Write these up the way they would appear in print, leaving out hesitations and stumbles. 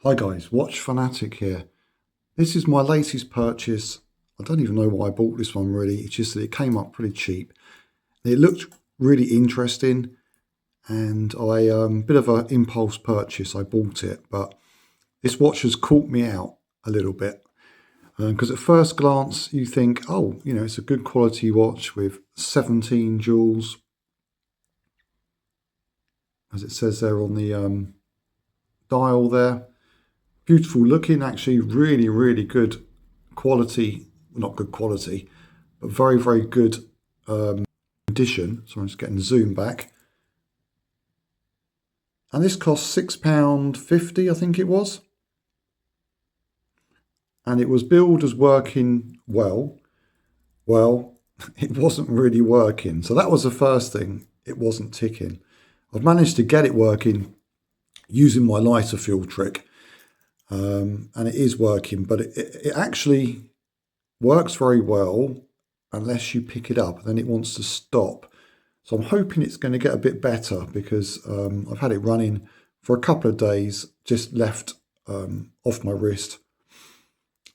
Hi guys, Watch Fanatic here. This is my latest purchase. I don't even know why I bought this one really. It's just that it came up pretty cheap. It looked really interesting and bit of an impulse purchase. I bought it, but this watch has caught me out a little bit. Because at first glance you think, oh, it's a good quality watch with 17 jewels, as it says there on the dial there. Beautiful looking, actually really, really good quality, not good quality, but very, very good condition. So I'm just getting the zoom back. And this cost £6.50, I think it was. And it was billed as working well. Well, it wasn't really working. So that was the first thing. It wasn't ticking. I've managed to get it working using my lighter fuel trick. And it is working, but it actually works very well unless you pick it up, then it wants to stop. So I'm hoping it's going to get a bit better because I've had it running for a couple of days, just left off my wrist.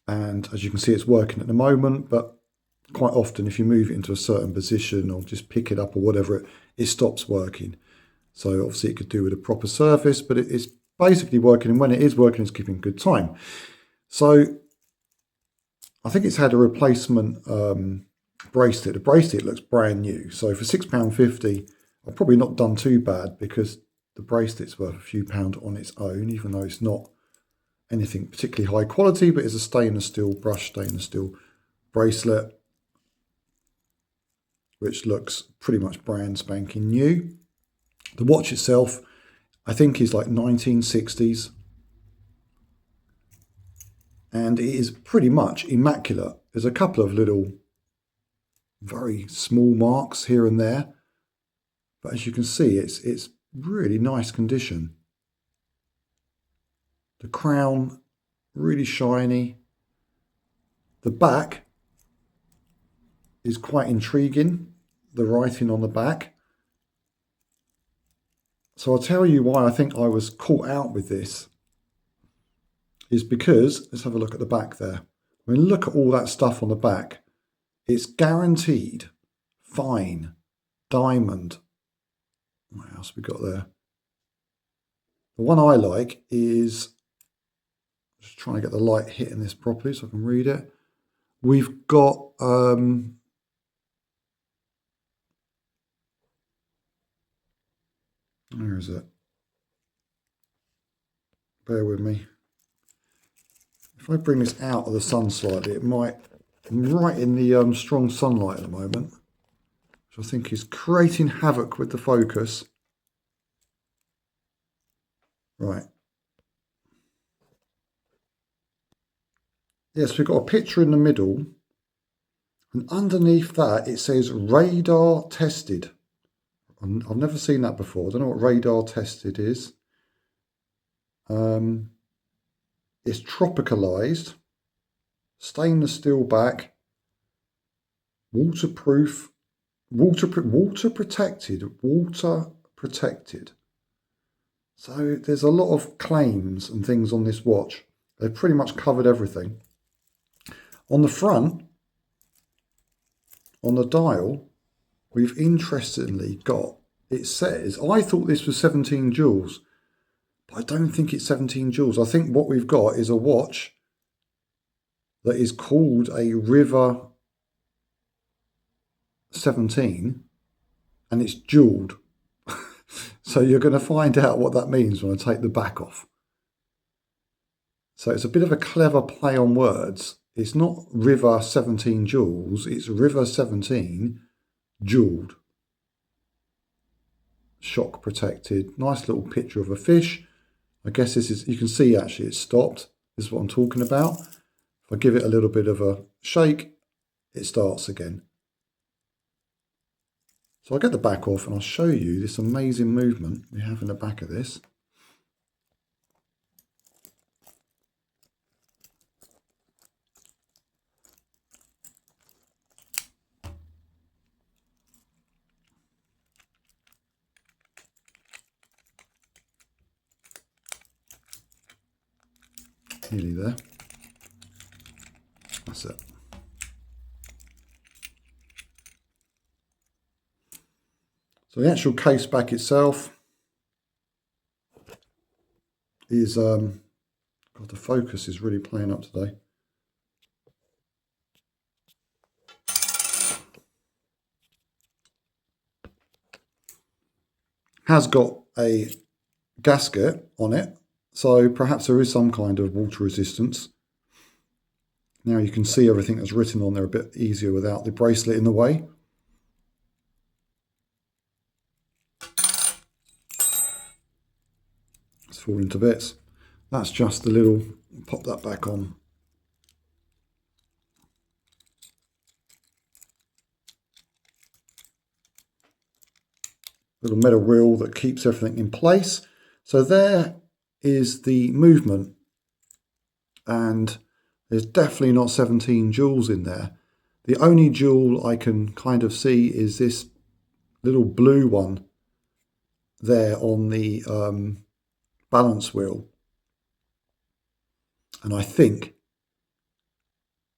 And as you can see, it's working at the moment, but quite often if you move it into a certain position or just pick it up or whatever, it stops working. So obviously it could do with a proper service, but it's basically working. And when it is working, it's keeping good time. So I think it's had a replacement bracelet. The bracelet looks brand new. So for £6.50, I've probably not done too bad because the bracelet's worth a few pound on its own, even though it's not anything particularly high quality, but it's a stainless steel, brushed stainless steel bracelet, which looks pretty much brand spanking new. The watch itself, I think, is like 1960s. And it is pretty much immaculate. There's a couple of little very small marks here and there, but as you can see, it's really nice condition. The crown really shiny. The back is quite intriguing, the writing on the back. So I'll tell you why I think I was caught out with this is because, let's have a look at the back there. I mean, look at all that stuff on the back. It's guaranteed fine diamond. What else we got there? The one I like is, just trying to get the light hitting this properly so I can read it. We've got where is it? Bear with me. If I bring this out of the sun slightly, it might, I'm right in the strong sunlight at the moment, which I think is creating havoc with the focus. Right. Yes, we've got a picture in the middle, and underneath that it says radar tested. I've never seen that before. I don't know what radar tested is. It's tropicalized, stainless steel back, waterproof, water protected. So there's a lot of claims and things on this watch. They've pretty much covered everything. On the front, on the dial, we've interestingly got, it says, I thought this was 17 jewels, but I don't think it's 17 jewels. I think what we've got is a watch that is called a River 17 and it's jeweled. So you're going to find out what that means when I take the back off. So it's a bit of a clever play on words. It's not River 17 jewels, it's River 17 jeweled. Shock protected. Nice little picture of a fish. I guess this is, you can see actually it's stopped. This is what I'm talking about. If I give it a little bit of a shake, it starts again. So I'll get the back off and I'll show you this amazing movement we have in the back of this. nearly there. That's it. So the actual case back itself is, God, the focus is really playing up today. Has got a gasket on it, so perhaps there is some kind of water resistance. Now you can see everything that's written on there a bit easier without the bracelet in the way. It's falling to bits. That's just the little, pop that back on. Little metal reel that keeps everything in place. So there is the movement, and there's definitely not 17 joules in there. The only joule I can kind of see is this little blue one there on the balance wheel. And I think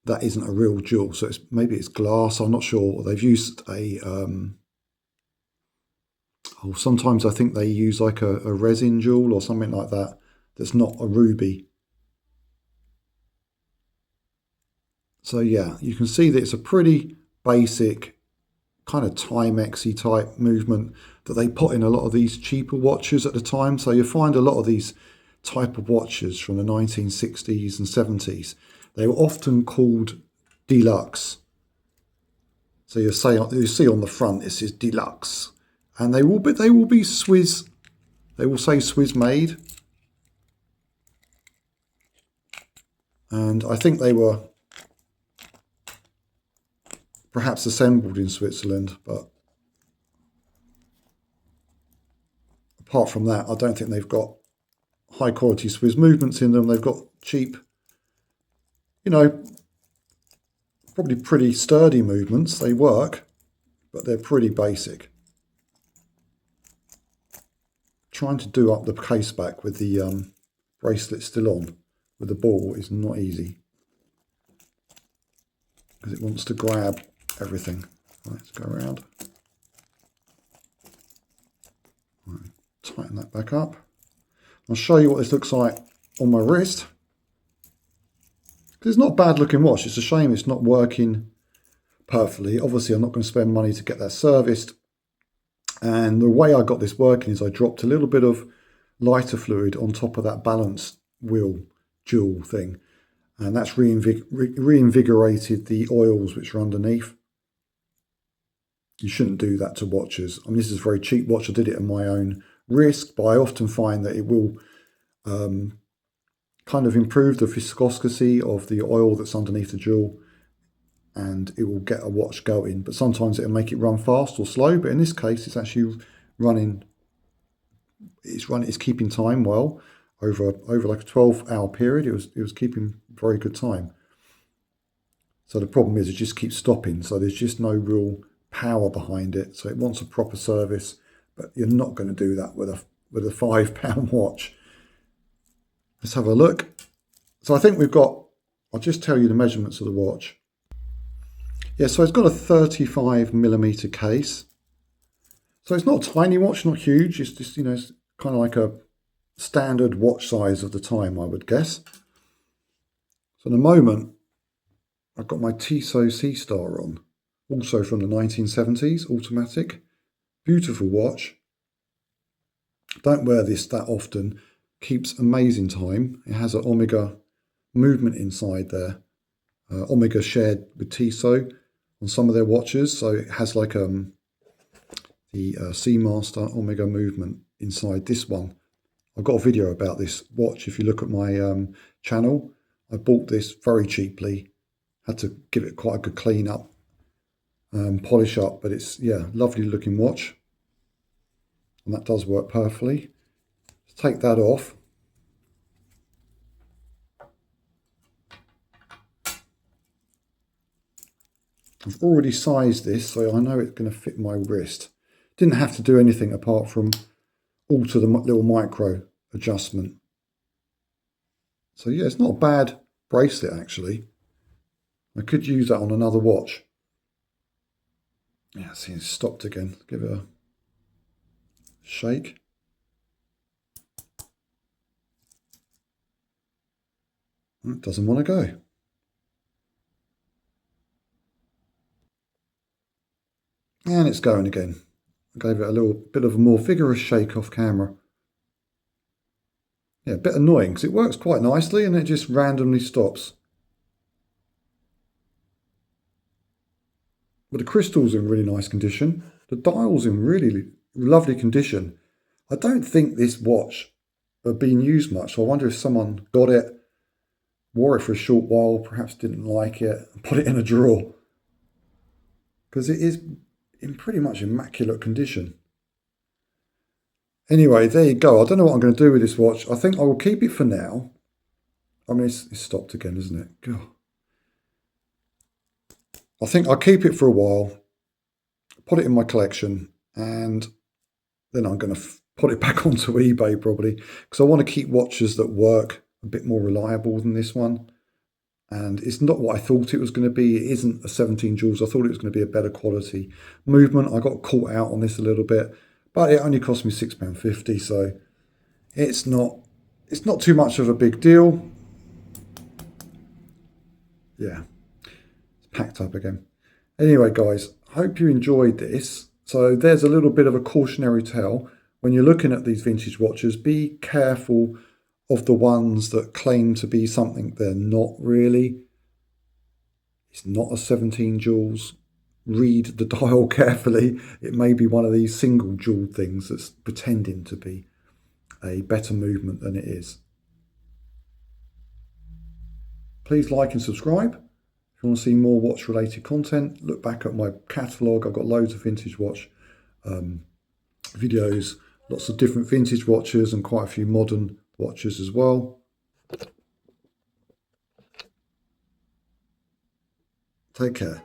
that isn't a real joule, so maybe it's glass, I'm not sure. They've used a, sometimes I think they use like a resin joule or something like that, that's not a ruby. So yeah, you can see that it's a pretty basic kind of Timexy type movement that they put in a lot of these cheaper watches at the time. So you find a lot of these type of watches from the 1960s and 70s. They were often called deluxe. So you see on the front it says deluxe, and they will be Swiss. They will say Swiss made, and I think they were perhaps assembled in Switzerland, but apart from that, I don't think they've got high quality Swiss movements in them. They've got cheap, you know, probably pretty sturdy movements. They work, but they're pretty basic. Trying to do up the case back with the bracelet still on with the ball is not easy, because it wants to grab everything. Let's go around. Right, tighten that back up. I'll show you what this looks like on my wrist. It's not a bad looking watch. It's a shame it's not working perfectly. Obviously, I'm not going to spend money to get that serviced. And the way I got this working is I dropped a little bit of lighter fluid on top of that balance wheel jewel thing. And that's reinvigorated the oils which are underneath. You shouldn't do that to watches. I mean, this is a very cheap watch. I did it at my own risk, but I often find that it will kind of improve the viscosity of the oil that's underneath the jewel, and it will get a watch going. But sometimes it'll make it run fast or slow. But in this case, it's actually running. It's keeping time well over like a 12-hour period. It was keeping very good time. So the problem is it just keeps stopping. So there's just no real power behind it. So it wants a proper service, but you're not going to do that with a £5 watch. Let's have a look. So I think we've got, I'll just tell you the measurements of the watch. Yeah, so it's got a 35mm case. So it's not a tiny watch, not huge. It's just, it's kind of like a standard watch size of the time, I would guess. So at the moment, I've got my Tissot Sea Star on, also from the 1970s, automatic. Beautiful watch. Don't wear this that often. Keeps amazing time. It has an Omega movement inside there. Omega shared with Tissot on some of their watches, so it has like the Seamaster Omega movement inside this one. I've got a video about this watch. If you look at my channel, I bought this very cheaply. Had to give it quite a good clean up, polish up, but it's, yeah, lovely looking watch, and that does work perfectly. Let's take that off. I've already sized this, so I know it's going to fit my wrist. Didn't have to do anything apart from alter the little micro adjustment. So yeah, it's not a bad bracelet actually. I could use that on another watch. Yeah, see, it's stopped again. Give it a shake. It doesn't want to go. And it's going again. I gave it a little bit of a more vigorous shake off camera. Yeah, a bit annoying because it works quite nicely and it just randomly stops. But the crystal's in really nice condition. The dial's in really lovely condition. I don't think this watch had been used much, so I wonder if someone got it, wore it for a short while, perhaps didn't like it, and put it in a drawer. Because it is in pretty much immaculate condition. Anyway, there you go. I don't know what I'm going to do with this watch. I think I will keep it for now. I mean, it's stopped again, isn't it? God. I think I'll keep it for a while, put it in my collection, and then I'm going to put it back onto eBay probably, because I want to keep watches that work a bit more reliable than this one. And it's not what I thought it was going to be. It isn't a 17 joules. I thought it was going to be a better quality movement. I got caught out on this a little bit, but it only cost me £6.50, so it's not too much of a big deal. Yeah, it's packed up again. Anyway, guys, hope you enjoyed this. So there's a little bit of a cautionary tale. When you're looking at these vintage watches, be careful of the ones that claim to be something they're not really. It's not a 17 joules. Read the dial carefully. It may be one of these single jewel things that's pretending to be a better movement than it is. Please like and subscribe. If you want to see more watch related content, look back at my catalogue. I've got loads of vintage watch videos, lots of different vintage watches and quite a few modern watches as well. Take care.